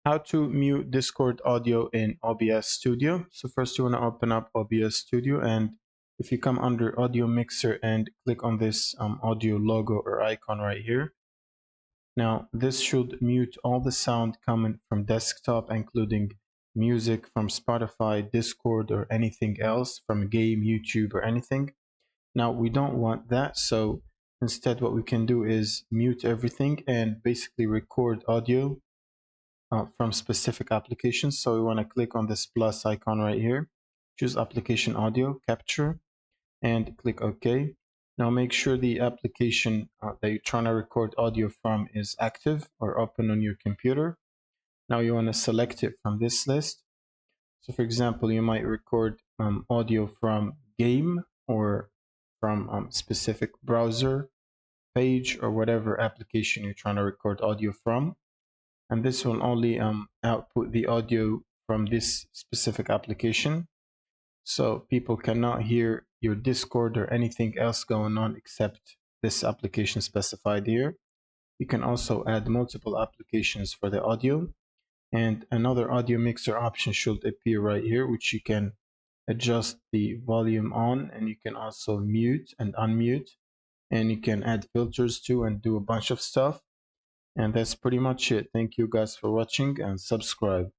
How to mute Discord audio in OBS Studio. So first you want to open up OBS Studio, and if you come under audio mixer and click on this audio logo or icon right here, now this should mute all the sound coming from desktop, including music from Spotify, Discord, or anything else from a game, YouTube, or anything. Now we don't want that, so instead what we can do is mute everything and basically record audio from specific applications. So we want to click on this plus icon right here, choose application audio capture, and click OK. Now make sure the application that you're trying to record audio from is active or open on your computer. Now you want to select it from this list. So for example, you might record audio from game or from specific browser page or whatever application you're trying to record audio from. And this will only output the audio from this specific application. So people cannot hear your Discord or anything else going on except this application specified here. You can also add multiple applications for the audio, and another audio mixer option should appear right here, which you can adjust the volume on, and you can also mute and unmute, and you can add filters too and do a bunch of stuff. And that's pretty much it. Thank you guys for watching, and subscribe.